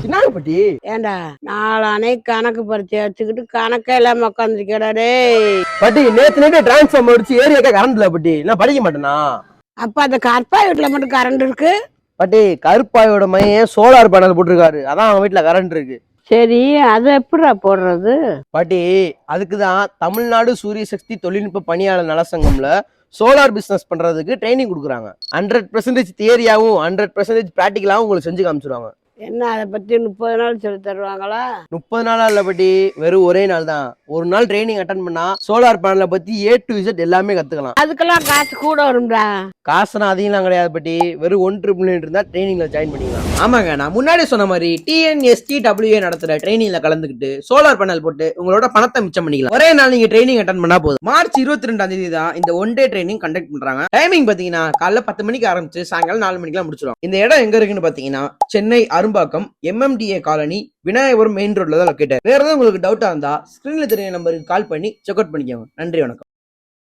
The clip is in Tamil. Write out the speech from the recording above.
என்ன பட்டி? ஏண்டா நாளானே கணக்கு பறிச்சு வச்சுக்கிட்டு கணக்கே இல்லாம உட்காந்துருக்கடே. பட்டி நேத்து நேற்று டிரான்ஸ்ஃபார்ம் அடிச்சு ஏரியாக்கா கரண்ட் இல்ல பட்டி. நான் படிக்க மாட்டேனா? அப்ப அந்த கற்பா வீட்டுல மட்டும் கரண்ட் இருக்கு. பட்டி கருப்பாயோட மையன் சோலார் பேனல் போட்டிருக்காரு, அதான் அவங்க வீட்டுல கரண்ட் இருக்கு. சரி, அது எப்படிடா போடுறது? பாட்டி அதுக்குதான் தமிழ்நாடு சூரிய சக்தி தொழில்நுட்ப பணியாளர் நலசங்கம்ல சோலார் பிசினஸ் பண்றதுக்கு ட்ரைனிங் கொடுக்குறாங்க. 100% தியரியாவும் 100% பிராக்டிகலாவும் உங்களுக்கு செஞ்சு காமிச்சிருவாங்க. என்ன அதை பத்தி 30 நாள் சொல்லி தருவாங்களா? 30 நாளா இல்ல பட்டி, வெறும் ஒரே நாள் தான். ஒரு நாள் ட்ரைனிங் அட்டன் பண்ணா சோலார் பேனலை பத்தி A to Z எல்லாமே கத்துக்கலாம். அதுக்கெல்லாம் காசு கூட வரும்டா. காசுனா அதிகம்லாம் கிடையாது பட்டி, வெறும் 1 மில்லியன் இருந்தா ட்ரைனிங்ல ஜாயின் பண்ணிக்கலாம். ஆமாங்க, நான் முன்னாடி சொன்ன மாதிரி TNSTWA நடத்துற ட்ரைனிங்ல கலந்துக்கிட்டு சோலார் பேனல் போட்டு உங்களோட பணத்தை மிச்சம் பண்ணிக்கலாம். ஒரே நாள் நீங்க ட்ரைனிங் அட்டன் பண்ணா போதும். மார்ச் 22ஆம் தேதி தான் இந்த ஒன் டே ட்ரைனிங் கண்டக்ட் பண்றாங்க. டைமிங் பாத்தீங்கன்னா காலைல 10 மணிக்கு ஆரம்பிச்சு சாயங்காலம் 4 மணிக்கெல்லாம் முடிச்சிடும். இந்த இடம் எங்க இருக்குன்னு பாத்தீங்கன்னா Chennai Arumbakkam MMDA colony Vinayagapuram main ரோட்ல தான் லொக்கேட்டட். வேற ஏதாவது உங்களுக்கு டவுட்டா இருந்தா ஸ்கிரீன்ல தெரிய நம்பருக்கு கால் பண்ணி செக் அவுட் பண்ணிக்கோங்க. நன்றி, வணக்கம்.